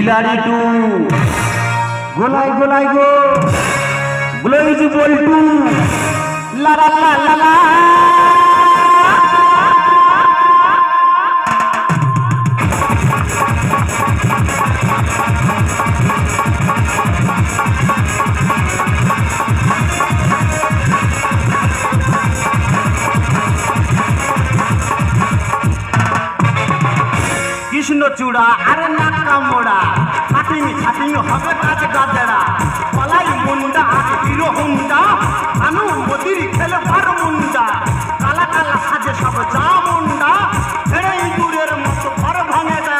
খিলাড়ি two গোলাই গোলাই গো গ্লোইজ বল্টু লা লা লা লা লা কৃষ্ণচূড়া আর নাকা মোড়া কাটিং খাটিং হবে কাজ গাজেরা পলাই মুন্ডা হিরো হুন্ডা আনু মোদির খেলবার মুন্ডা কালা কালা সাজে সব যা মুন্ডা ছেড়ে ইঁদুরের মতো ঘর ভাঙে না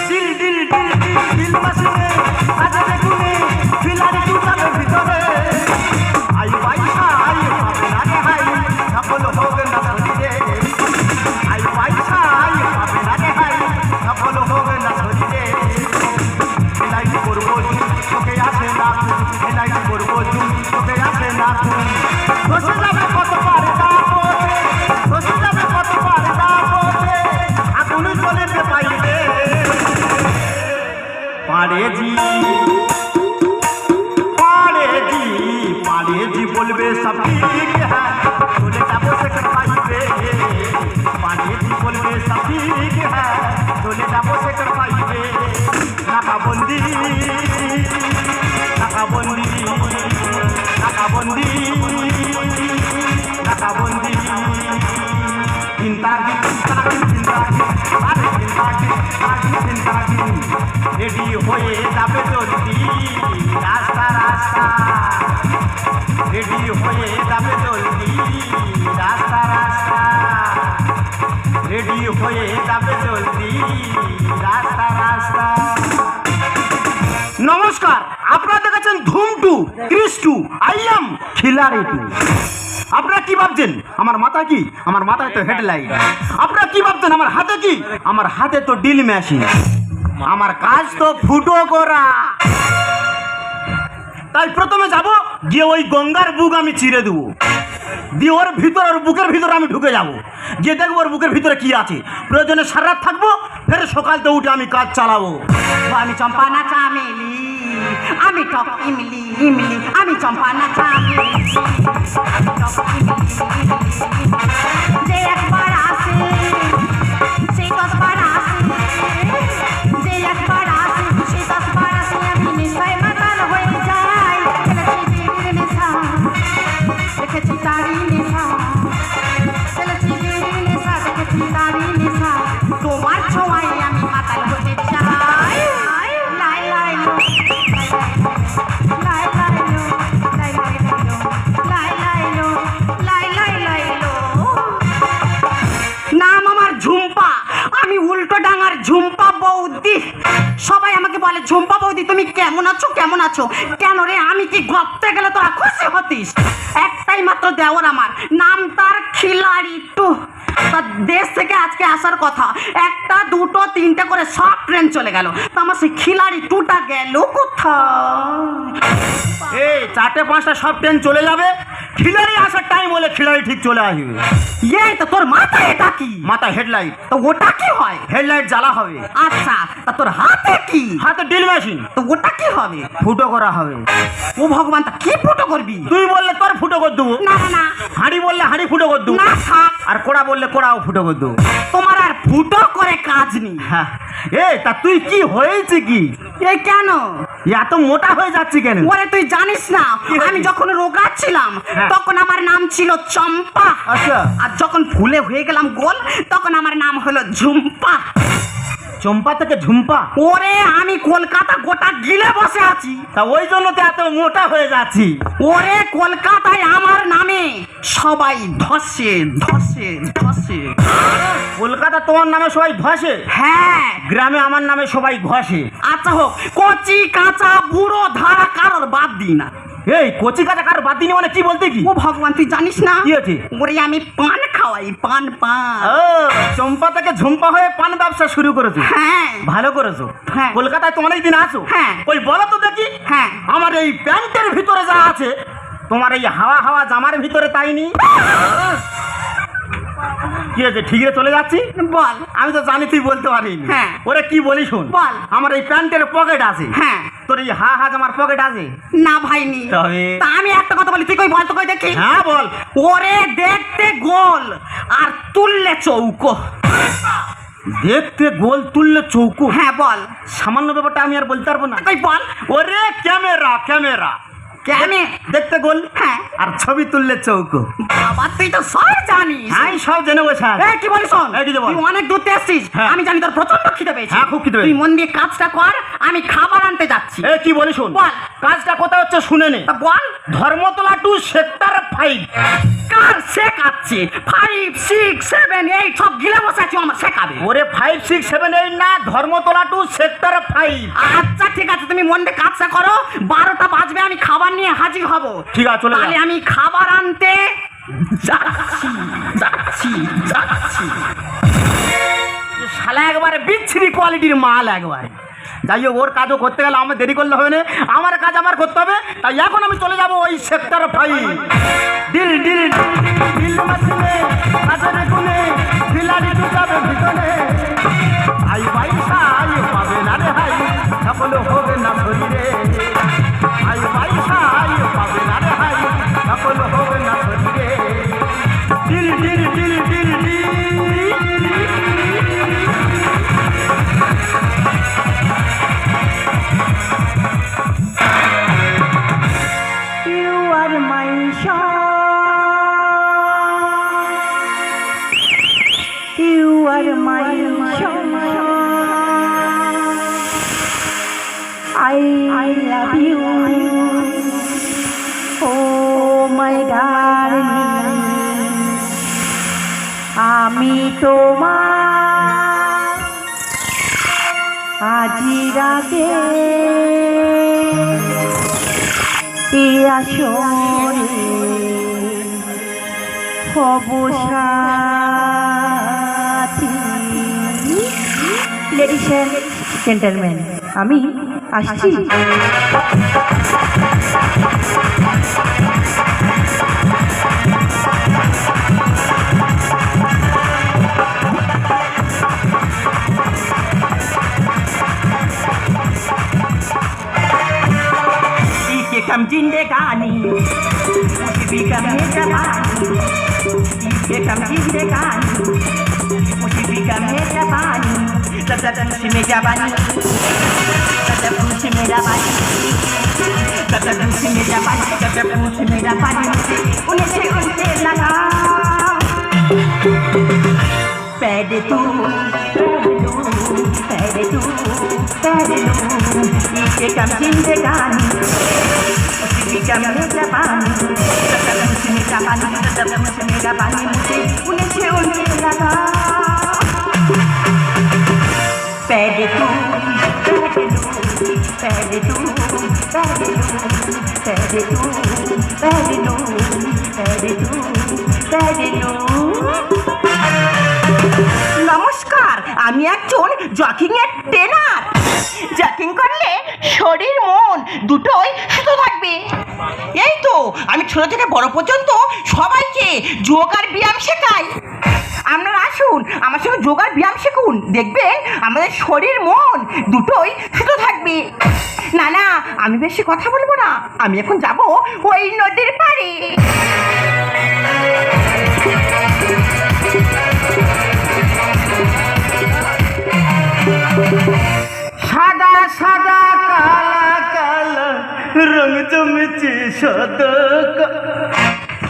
deal deal deal deal deal মাসিনে সাজে দেখুনে খিলাড়ি টুটাবে ভিতরে আই পয়সা আই পাবে না রে হাই সফল হবে না শরীরে আই পয়সা আই পাবে না রে হাই সফল হবে না শরীরে এলাই করবো তোকে আসে না এলাই করবো তোকে আসে না বসে যাবে কত পারে দাপতে বসে যাবে কত পারে দাপতে আগুন চলে পাইবে পারে জি बोलबे सब ठीक है चले जाबो से कर पाइबे पानी जी बोलबे सब ठीक है चले जाबो से कर पाइबे नाका बंदी नाका बंदी नाका बंदी नाका बंदी चिंता की अरे चिंता की रेडी होए जाबे जल्दी रास्ता रास्ता रेडी होए जाबे जल्दी रास्ता रास्ता रेडी होए जाबे जल्दी रास्ता रास्ता नमस्कार আপনারা দেখেছেন ধুম 2 ক্রিস 2 আই এম খিলাড়ি 2 আপনারা কি ভাবছেন আমার মাথা কি আমার মাথায় তো হেডলাইট আপনারা কি ভাবছেন আমার হাতে কি আমার হাতে তো ড্রিল মেশিন আমার কাজ তো ফুটো করা তাই প্রথমে যাব গিয়ে ওই গঙ্গার বুক আমি চিরে দেবো দিয়ে ওর ভিতর ওর বুকের ভিতরে আমি ঢুকে যাব গিয়ে দেখবো ওর বুকের ভিতরে কি আছে প্রয়োজনে সারা রাত থাকবো ফের সকালতে উঠে আমি কাজ চালাবো আমি চম্পা না চামেলি আমি টপ ইমলি ইমলি আমি চম্পা না চামেলি যে একবার আসে সেই 10 বার আসে যে একবার আসে সেই 10 বার আসে আমি নিশ্চয় মাতাল হয়ে যাই ছেলেছি বিড়ির নেশা দেখেছি তারি নেশা ছেলেছি বিড়ির নেশা দেখেছি তারি নেশা তোমার ছোঁয়ায় আমি মাতাল হতে চাই লাই লাই লো লাই লাই লো লাই লাই লো লাই লাই লো লাই লাই লাই লো নাম আমার ঝুম্পা আমি উল্টো ডাঙার ঝুম্পা বৌদি সবাই আমাকে বলে ঝুম্পা বৌদি তুমি কেমন আছো কেন রে আমি কি গপতে গেলে তোরা খুশি হতিস একটাই মাত্র দেওয়ার আমার নাম তার খিলাড়ি 2 তার দেশ থেকে আজকে আসার কথা 1টা 2টো 3টে করে সব ট্রেন চলে গেল তা আমার সেই খিলাড়ি 2টা গেল কোথায় এই 4টে 5টা সব ট্রেন চলে যাবে খিলাড়ি আসার টাইম হলে খিলাড়ি ঠিক চলে আসবে এই তো তোর মাথায় এটা কি মাথা হেডলাইট তো ওটা কি হয় হেডলাইট জ্বালা হবে আচ্ছা তা তোর হাতে কি হাতে ড্রিল মেশিন তো ওটা কি হবে ফুটো করা হবে ও ভগবান তা কি ফুটো করবি তুই বললে তোর ফুটো করে দেবো না না না হাঁড়ি বললে হাঁড়ি ফুটো করে দেবো না থাক আর কোড়া বললে কোড়াও ফুটো করে দেবো তোমার আর ফুটো করে কাজ নেই হ্যাঁ এই তা তুই কি হয়েছে কি এই কেন এত মোটা হয়ে যাচ্ছে কেন ওরে তুই জানিস না আমি যখন রোগা ছিলাম তখন আমার নাম ছিল চম্পা আচ্ছা আর যখন ফুলে হয়ে গেলাম গোল তখন আমার নাম হলো ঝুম্পা চম্পা থেকে ঝুম্পা ওরে আমি কলকাতা গোটা গিলে বসে আছি তা ওই জন্য তো এত মোটা হয়ে যাচ্ছি ওরে কলকাতায় আমার নামে সবাই ধসে ধসে ধসে কলকাতা তোমার নামে সবাই ধসে হ্যাঁ গ্রামে আমার নামে সবাই ঘষে আচ্ছা হোক কচি কাঁচা বুড়ো ধারা কারোর বাদ দিই না এই কচি কাঁচা কার বাদ দিনি মানে কি বলতে কি ও ভগবান তুই জানিস না কি আছে ওরে আমি পান খাওয়াই পান পান ও চম্পা থেকে ঝুম্পা হয়ে পান ব্যবসা শুরু করেছো হ্যাঁ ভালো করেছো হ্যাঁ কলকাতায় তো অনেকদিন আসো হ্যাঁ ওই বলো তো দেখি হ্যাঁ আমার এই প্যান্টের ভিতরে যা আছে তোমার এই হাওয়া হাওয়া জামার ভিতরে তাই নি কি হয়েছে ঠিকরে চলে যাচ্ছি? বল। আমি তো জানি তুই বলতে পারিনি। হ্যাঁ। ওরে কি বলি শোন, বল। আমার এই প্যান্টের পকেট আছে। হ্যাঁ। তোর এই হা আমার পকেট আছে? না ভাইনি। তবে? তা আমি একটা কথা বলি, তুই কই বল তো কই দেখি। হ্যাঁ বল। ওরে দেখতে গোল আর তুললে চৌকো। দেখতে গোল তুললে চৌকো? হ্যাঁ বল। সামান্য ব্যাপারটা আমি আর বলতে পারবো না। কই বল। ওরে ক্যামেরা ক্যামেরা কেনে? দেখতে গোল, হ্যাঁ। আর ছবি তুললে চৌকো। বাবা তুই তো সব জানিস। আমি সব জেনে বসে আছি। এই কি বলিস শোন, এই কি যে বল। তুই অনেক দূর থেকে আসছিস। হ্যাঁ। আমি জানি তোর প্রচন্ড খিদে পেয়েছে। হ্যাঁ, খুব খিদে পেয়েছে। তুই মন দিয়ে কাজটা কর, আমি খাবার আনতে যাচ্ছি। এ কি বলি শোন, বল। কাজটা কোথায় হচ্ছে শুনে নে। তা বল। Dharmatala to sector 5। কার শেখাচ্ছে? 5, 6, 7, 8 সব গিলা বসাচ্ছি আমার শেখাবে। ওরে 5, 6, 7, 8 না, ধর্মতলা টু সেক্টর 5। আচ্ছা ঠিক আছে, তুমি মন দিয়ে কাজটা করো। 12টা বাজবে, আমি খাবার নিয়ে হাজির হব। ঠিক আছে, চলে যা। তাহলে আমি খাবার আনতে যাচ্ছি যাচ্ছি যাচ্ছি। শালা একবারে বিচ্ছিরি কোয়ালিটির মাল একবারে। যাই হোক, ওর কাজও করতে গেলে আমার দেরি করলে হবে না, আমার কাজ আমার করতে হবে। তাই এখন আমি চলে যাব ওই সেক্টর 5। ডিল ডিল ডিল মাসিনে কাজের গুনে বিলাড়ি ঢুকাবে ভিতরে। আই পয়সা আই পাবে না রে হাই, সফল হবে না শরীরে। আই পয়সা আই পাবে না রে হাই, সফল হবে না শরীরে। Deal deal deal deal deal. You are my song. You are my song. I love you. Oh my darling. আমি তোমার আজি রাতে আসরে হব সাথী। লেডিস এন্ড জেন্টলম্যান, আমি আসছি। कम जिंदगानी मुझे भी कम है जवानी, ये कम जिंदगानी मुझे भी कम है जवानी। सब खुशी में जवानी, सब खुशी में जवानी, सब खुशी में जवानी, सब खुशी में जवानी। उन्हें से उनसे लगा पैदे तू पैदे तू पैदे तू, ये कम जिंदगानी उन्हें से उनसे लगा पैदे तू पैदे तू पैदे तू पैदे तू पैदे तू पैदे तू। নমস্কার, আমি একজন জগিং এর ট্রেনার। জগিং করলে শরীর মন দুটোই সুস্থ থাকবে। এই তো আমি ছোট থেকে বড় পর্যন্ত সবাইকে যোগ আর ব্যায়াম শেখাই। আপনারা আসুন আমার সঙ্গে যোগ আর ব্যায়াম শিখুন, দেখবেন আমাদের শরীর মন দুটোই সুস্থ থাকবে। না না, আমি বেশি কথা বলবো না, আমি এখন যাব ওই নদীর পাড়ে। সাদা সাদা কালা কালা রং জমেছে সাদা।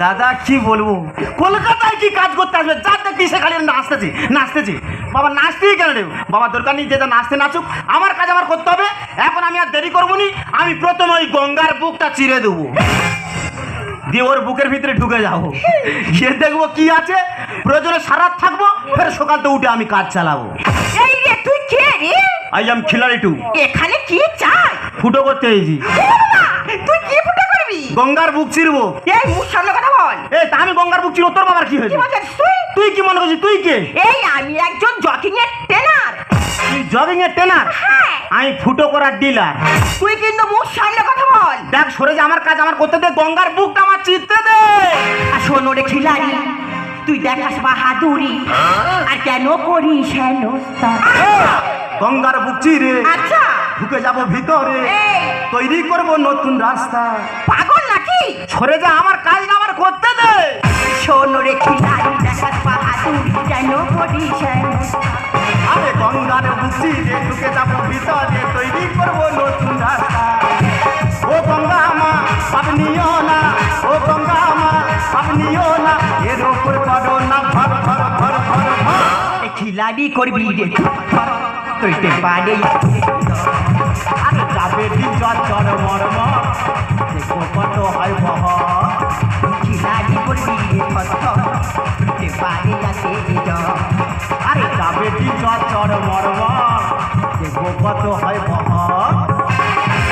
দাদা কি বলবো, কলকাতায় কি কাজ করতে আসবে, যার দেখি সে খালি নাচতেছে নাচতেছে। বাবা নাচতেই কেন রে বাবা, দরকার নেই, যে যা নাচতে নাচুক, আমার কাজ আমার করতে হবে। এখন আমি আর দেরি করবো নি, আমি প্রথমে ওই গঙ্গার বুকটা চিরে দেবো, দিয়ে ওর বুকের ভিতরে ঢুকে যাবো, গিয়ে দেখবো কি আছে। প্রয়োজনে সারা থাকবো, ফের সকালতে উঠে আমি কাজ চালাবো। এই রে তুই কে রে? আই এম খিলাড়ি টু। এখানে কি চাই? ফুটো করতে এসেছি। তুই কি ফুটো করবি? গঙ্গার বুক চিরবো। এই মুখ সামনে কথা বল। এই তা আমি গঙ্গার বুক চিরবো, তোর বাবার কি হয়েছে? তুই কি মনে করছিস? তুই কে? এই আমি একজন জগিং এর ট্রেনার। তুই জগিং এর ট্রেনার? হ্যাঁ। আমি ফুটো করার ডিলার। তুই কিন্তু মুখ সামনে কথা বল। দেখ সরে যে, আমার কাজ আমার করতে দে, গঙ্গার বুকটা আমার চিরতে দে। আর শোনো রে খিলাড়ি, তুই দেখাস বাহাদুরি আর কেন করিস হেনস্থা? গঙ্গার বুক চিরে আচ্ছা ঢুকে যাব ভিতরে, এই। তৈরি করব নতুন রাস্তা। পাগল নাকি? সরে যা, আমার কাজ আমার করতে দে। শোন রে খিলাড়ি, দেখাস বাহাদুরি কেন করিস হেনস্থা? আরে গঙ্গার বুক চিরে ঢুকে যাব ভিতরে, তৈরি করব নতুন রাস্তা। ও গঙ্গা মা পাপ নিও না, ও গঙ্গা মা পাপ নিও না, এর ওপর করো না ভর ভর ভর ভর ভর। এ খিলাড়ি করবি রে তুইতে পারে আরে যাবে দিন চর চর মর মর, দেখো কত হয় বহর। খিলাড়ি করবি রে কত তুইতে পারে যাতে আরে যাবে দিন চর চর মর মর, দেখো কত হয় বহর।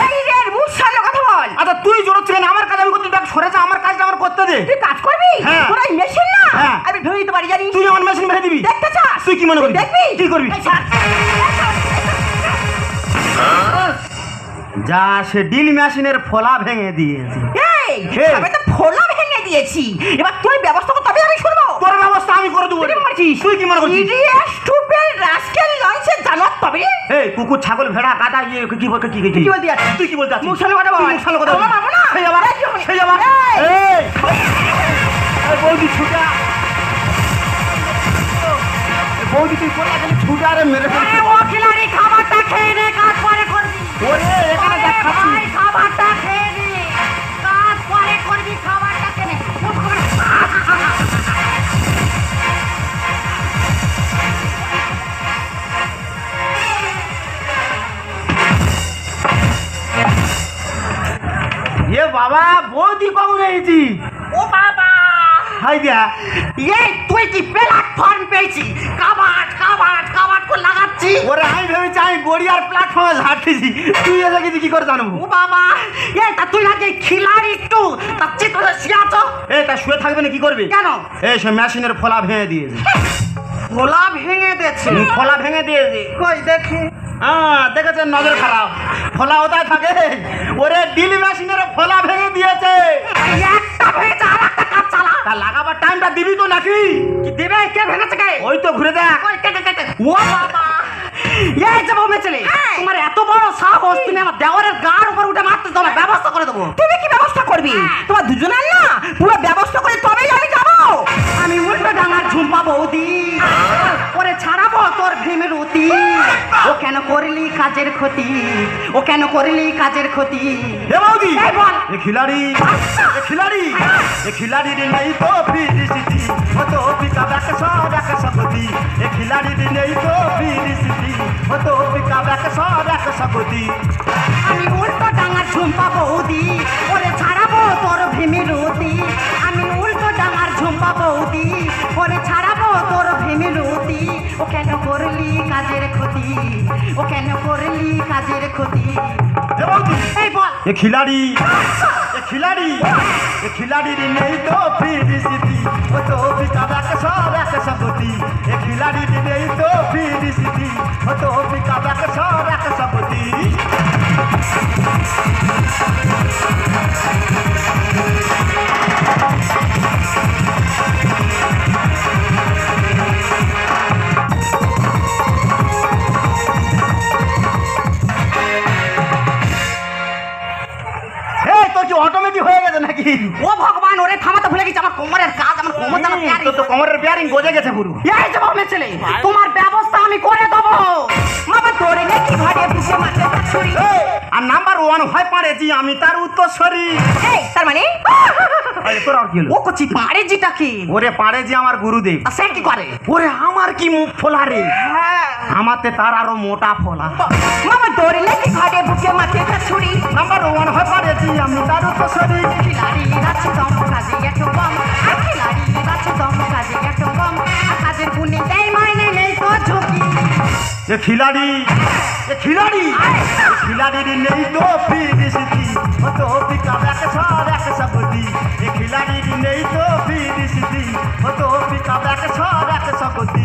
এই রে মুখ সামনে কথা বল। আচ্ছা তুই জোরচ্ছিস কেন? আমার কাজ আমি করতে দেখ, সরে যা, আমার কাজটা আমার করতে দে। তুই কাজ করবি? হ্যাঁ। তোরা এই মেশিন না? হ্যাঁ। আমি ভেবে দিতে পারি জানিস? তুই আমার মেশিন ভেঙে দিবি? দেখতে চাস? তুই কি মনে করবি? দেখবি? কি করবি? এই ছাড়। যা সে ডিল মেশিনের ফলা ভেঙে দিয়েছে। এই হে। আমি তো ফোলা ভেঙে দিয়েছি, এবার তুই ব্যবস্থা কর তবে আমি শুনবো। তোর ব্যবস্থা আমি করে দেবো। তুই কি মনে করছিস? তুই কি মনে করছিস? ইডিয়েট স্টুপিড রাস্কেল লঞ্চে জানোয়ার তবে এই কুকুর ছাগল ভেড়া গাদা ইয়ে কি বলতে কি কি বলতে যাচ্ছিস? তুই কি বলতে যাচ্ছিস? মুখ সামনে কথা বল। তুই মুখ সামনে কথা বল। আমার বাবা না। সেই যাবা, এই কি হলো? সেই যাবা। এই। এই এই বৌদি ছুটা, এই বৌদি তুই কোথা থেকে ছুটা রে মেরে ফেলছিস? ও খিলাড়ি খাবারটা খেয়ে নে, কাজ পরে করবি। ওরে এখানে দেখ খাচ্ছি। ভাই, খাবারটা খেয়ে নে, কাজ পরে করবি, খাবারটা খেয়ে নে। এ বাবা বৌদি কখন এসেছি? ও বাবা, হাই দিয়া এই তুই কি প্ল্যাটফর্ম পেয়েছি? কাবাট কাবাট কাবাট করে লাগাচ্ছি। ওরে আমি ভেবেছি আমি গড়িয়ার প্ল্যাটফর্মে ঝাড়তেছি, তুই এসে গেছি কি করে জানবো? ও বাবা, এই তা তুই নাকি খিলাড়ি একটু তা চিত্র শিয়াছ এ তা শুয়ে থাকবে না কি করবে? কেন? এই সে মেশিনের ফলা ভেঙে দিয়েছে। গোলা ভেঙে দিয়েছে। ফলা ভেঙে দিয়েছে। কই দেখি। হ্যাঁ দেখেছেন, নজর খারাপ। ফলা ওটাই থাকে। ওরে ডিল মেশিনের ফলা ভেঙে দিয়েছে। এই একটা ভেঙেছে, আর একটা কাজ চালা। তা লাগাবার টাইমটা দিবি তো নাকি? কি দেবে? কে ভেঙেছে কে? ওই তো ঘুরে দেখ। কই কে কে কে কে? ও বাবা, এই যে বউ মেছেলে, তোমার এত বড় সাহস, তুমি আমার দেওয়ারের গাড় উপর উঠে মারতে, তোমার ব্যবস্থা করে দেবো। তুমি কি ব্যবস্থা করবি? তোমার দুজনের না পুরো ব্যবস্থা করে তবেই আমি যাবো। আমি উল্টো ডাঙার ঝুম্পা বৌদি, ওরে ছাড়াবো তোর ভীমের অতি। ও কেন করলি কাজের ক্ষতি? ও কেন করলি কাজের ক্ষতি? এ বৌদি, এই বল। এ খিলাড়ি, এ খিলাড়ি, এ খিলাড়ি রে নেই তো ফিরিসিটি, ও তো পিকা ব্যাক সর এক সপতি। এ খিলাড়ি রে নেই তো ফিরিসিটি, ও তো পিকা ব্যাক সর এক সপতি। আমি উল্টো ডাঙার ঝুম্পা বৌদি, ওরে ছাড়াবো তোর ভীমের অতি। আমি উল্টো ডাঙার ঝুম্পা বৌদি, ওরে ছাড়াবো তোর ভীমের অতি। ও কেন করলি কাজের ক্ষতি? ও কেন করলি কাজের ক্ষতি? এ বৌদি, এই বল। এ খিলাড়ি, এ খিলাড়ি, এ খিলাড়ি রে নেই তো ফিরিসিটি, ও তো পিকা ব্যাক সর এক সপতি। এ খিলাড়ি রে নেই তো ফিরিসিটি, ও তো পিকা ব্যাক সর এক সপতি। এই তোর কি অটোমেটিক হয়ে গেছে নাকি? ও ভগবান, ওরে থামাতে ভুলে গেছি, আমার কোমরের কাজ, আমার কোমর জানা প্যারি। তোর তো কোমরের বেয়ারিং গজে গেছে পুরো। এই যে বউ মেছেলে, তোমার ব্যবস্থা আমি করে দেবো। মামা তোরে নাকি ঘরে বুঝে মাঠে ছুরি। আর নাম্বার 1 হয় পারেছি আমি, তার উত্তর সরি। এই তার মানে তোর আর কি হলো? ও কচি পারে জিটা কি? ওরে পারেছি আমার গুরুদেব। আর সে কি করে? ওরে আমার কি মুখ ফোলা রে, হ্যাঁ, আমাতে তার আরো মোটা ফোলা। মামা তোরে নাকি ঘরে বুঝে মাঠে ছুরি। নাম্বার 1 হয় পারেছি আমি, তার উত্তর সরি। খিলাড়ি রাছে দম কাজে একটু কম, আর খিলাড়ি রাছে দম কাজে একটু কম, আর কাজের গুণে দেয় মাইনে নেই তো ঝুঁকি। এ খিলাড়ি, এ খিলাড়ি, এ খিলাড়ি রে নেই তো ফিরিসিটি, ও তো পিকা ব্যাক সর এক সপতি। এ খিলাড়ি রে নেই তো ফিরিসিটি, ও তো পিকা ব্যাক সর এক সপতি।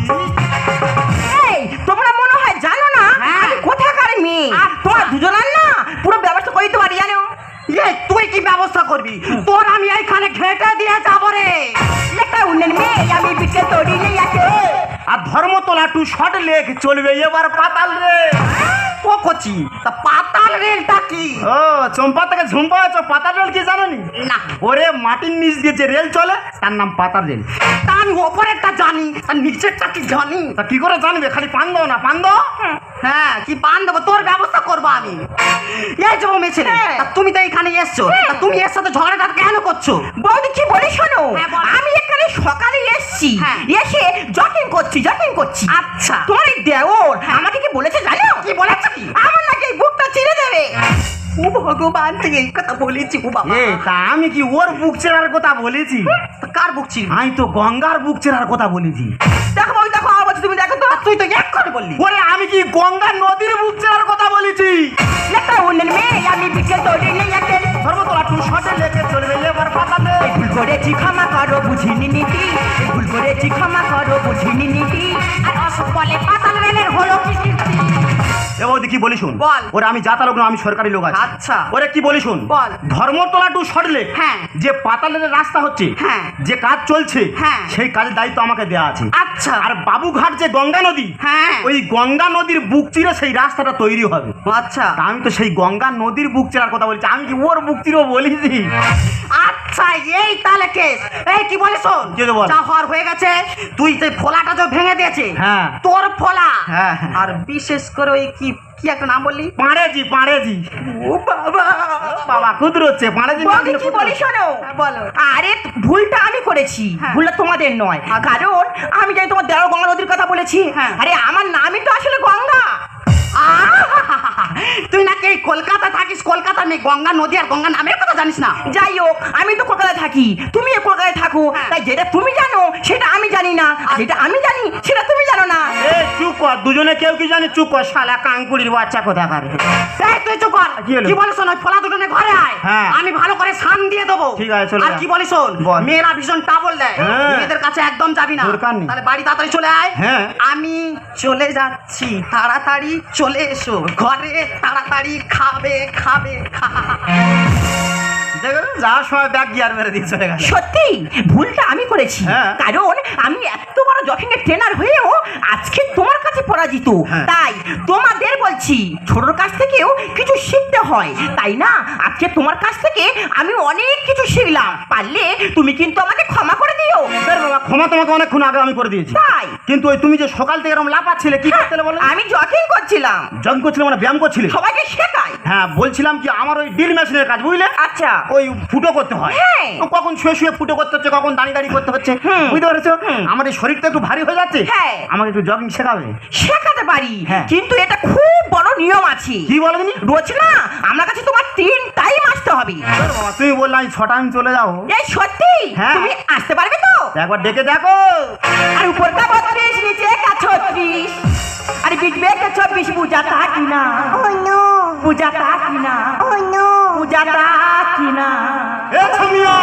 এই তোমরা মনে হয় জানো না আমি কোথাকার মেয়ে। তোমার দুজনের না পুরো ব্যবস্থা করে দিতে পারি জানো। এই তুই কি ব্যবস্থা করবি? তোর আমি এইখানে ঘেটে দিয়ে যাবো রে। একটা উন্নয়ন মেয়ে আমি টু শর্ট লেক চলবে এবার পাতাল রে। ও কচি তা পাতাল রেলটা কি? ও চম্পা থেকে ঝুম্পা হচ্ছে পাতাল রেল কি জানেনি? না ওরে মাটির নিচ দিয়ে যে রেল চলে তার নাম পাতাল রেল। তা আমি ওপরেরটা জানি, আর নিচেরটা কি জানি? তা কি করে জানবে? খালি পান দাও না, পান দাও। হ্যাঁ কি পান দেবো, তোর ব্যবস্থা করবো আমি। এই যে মেয়ে ছেলে, তা তুমি তো এখানে এসছো, তা তুমি এর সাথে ঝগড়াটা কেন করছো? বৌদি কি বলি শোনো, হ্যাঁ, বল। আমি এখানে সকালে এসছি, হ্যাঁ। এসে জগিং করছি। আচ্ছা। তোমার এই দেওর আমাকে কি বলেছে জানো? কি বলেছে কি? আমার নাকি এই বুকটা চিরে দেবে। ও ভগবান, থেকে এই কথা বলেছি ও বাবা। এ তা আমি কি ওর বুক চেরার কথা বলেছি? তা কার বুক ছিল? আমি তো গঙ্গার বুক চেরার কথা বলেছি। দেখো বৌদি, দেখো আমার বলছি, তুমি দেখো তো। তুই তো এক করে বললি। ওরে আমি কি গঙ্গা নদীর বুক চেরার কথা বলেছি? লেখা উন্নয়ন মেয়ে আমি বিকেল দৌড়ে নিয়ে একেল সর্বতলা টু শর্টে লেকে চলবে এবার পাতালে। ভুল করেছি ক্ষমা করো বুঝিনি নীতি, ভুল করেছি ক্ষমা করো বুঝিনি নীতি। আর অসুখ বলে পাতাল রেলের হলো কি কীর্তি। এ বৌদি কি বলি শুন। বল। ওরে আমি যাতা লোক না, আমি সরকারি লোক আছি। আচ্ছা। ওরে কি বলি শুন। বল। ধর্মতলা টু শর্ট লেক হ্যাঁ। যে পাতালের রাস্তা হচ্ছে, হ্যাঁ। যে কাজ চলছে, হ্যাঁ। সেই কাজের দায়িত্ব আমাকে দেওয়া আছে। আচ্ছা। আর বাবুঘাট যে গঙ্গা নদী, হ্যাঁ। ওই গঙ্গা নদীর বুক চিরে সেই রাস্তাটা তৈরি হবে। আচ্ছা তা আমি তো সেই গঙ্গা নদীর বুক চেরার কথা বলছি, আমি কি ওর বুক চিরও বলেছি? আচ্ছা, এই তাহলে কেস। এই কি বলে শোন, কি হলো বল? যা হওয়ার হয়ে গেছে, তুই যে ফোলাটা যে ভেঙে দিয়েছে, হ্যাঁ। তোর ফোলা। হ্যাঁ। আর বিশেষ করে ওই কি কি একটা নাম বললি? পাড়েজি পাড়েজি। ও বাবা, বাবা কুদরোচ্ছে পাড়েজি। বৌদি কি বলি শোনো, হ্যাঁ, বলো। আরে ভুলটা আমি করেছি, হ্যাঁ। ভুলটা তোমাদের নয়। আচ্ছা। কারণ আমি জানি তোমার দেওয়া গঙ্গা নদীর কথা বলেছি। হ্যাঁ। আরে আমার নামই তো আসলে গঙ্গা। তুই নাকি এই কলকাতা থাকিস, কলকাতা নেই গঙ্গা নদী আর গঙ্গা নামের কথা জানিস না? যাই হোক, আমি তো কলকাতায় থাকি, তুমি কলকাতায় থাকো, হ্যাঁ। তাই যেটা তুমি জানো সেটা আমি জানি না, আর যেটা আমি জানি সেটা তুমি জানো না। এ চুপ কর, দুজনে কেউ কি জানি, চুপ কর শালা কাঙ্কুড়ির বাচ্চা কোথাকার। এই তুই চুপ কর। কি হলো? কি বলে শোন, ওই ফোলা দুটো নিয়ে ঘরে আয়। হ্যাঁ। আমি ভালো করে সান দিয়ে দেবো। ঠিক আছে, চলে আর যা। কি বলি শোন, বল। মেয়েরা ভীষণ টাবল দেয়, হ্যাঁ। মেয়েদের কাছে একদম যাবি না। দরকার নেই। তাহলে বাড়ি তাড়াতাড়ি চলে আয়। হ্যাঁ। আমি চলে যাচ্ছি, তাড়াতাড়ি চলে এসো ঘরে, তাড়াতাড়ি খাবে খাবে খা। দেখো যাওয়ার সময় ব্যাগ গিয়ার মেরে দিয়ে চলে গেল। সত্যি ভুলটা আমি করেছি, হ্যাঁ। কারণ আমি এত বড় জকিং এর ট্রেনার হয়েও আজকে তোমার কাছে পরাজিত। হ্যাঁ। তাই তোমাদের বলছি, ছোটর কাছ থেকেও কিছু শিখতে হয়, তাই না? আজকে তোমার কাছ থেকে আমি অনেক কিছু শিখলাম, পারলে তুমি কিন্তু আমাকে ক্ষমা করে দিও। বের বাবা, ক্ষমা তোমাকে অনেকক্ষণ আগে আমি করে দিয়েছি। তাই কিন্তু ওই তুমি যে সকাল থেকে এরকম লাফাচ্ছিলে, কি করতে বলো? আমি জকিং করছিলাম, জং করছিলে মানে ব্যায়াম করছিলে? সবাইকে শেখাই। হ্যাঁ, বলছিলাম কি আমার ওই ড্রিল মেশিনের কাজ, বুঝলে? আচ্ছা, ওই ফুটো করতে হয়। হ্যাঁ। তো কখন শুয়ে শুয়ে ফুটো করতে হচ্ছে, কখন দাঁড়িয়ে দাঁড়িয়ে করতে হচ্ছে। হুম। বুঝতে পেরেছো? হুম। আমার এই শরীরটা একটু ভারী হয়ে যাচ্ছে। হ্যাঁ। আমাকে একটু জগিং শেখাবে? শেখাতে পারি, হ্যাঁ। কিন্তু এটা খুব বড় নিয়ম আছে। কি বলো তুমি? রোজ না আমার কাছে তোমার 3 টাইম আসতে হবে। বের বাবা, তুমি বললে আমি 6টা আমি চলে যাবো। এই সত্যি হ্যাঁ। তুমি আসতে পারবে তো? একবার ডেকে দেখো। আর উপরটা 32, নিচে 36, আর বিটবে 24, বুঝাতা কিনা? বুঝাতা কিনা? বুঝাতা কিনা? এ ছামিয়া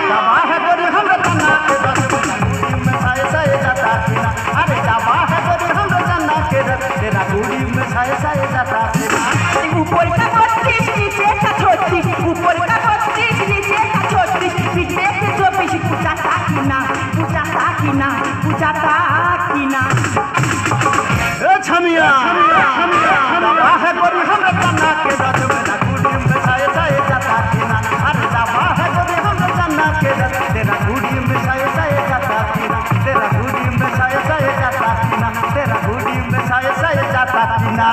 दबा है गोरी हम रतना के दस में साए साए जाता सीना। अरे दबा है गोरी हम रतना के दस तेरा गुड़ी में साए साए जाता सीना। উপরটা 32, নিচে 36, উপরটা 32, নিচে 36, বিটবে 24, বুঝাতা কিনা? বুঝাতা কিনা? বুঝাতা কিনা? ए छमिया दबा है गोरी हम रतना के दस तेरा गुड़ी में साए साए जाता सीना। अरे दबा है गोरी हम रतना के दस तेरा गुड़ी में साए साए जाता सीना। तेरा गुड़ी में साए साए जाता सीना। तेरा गुड़ी में साए साए जाता सीना।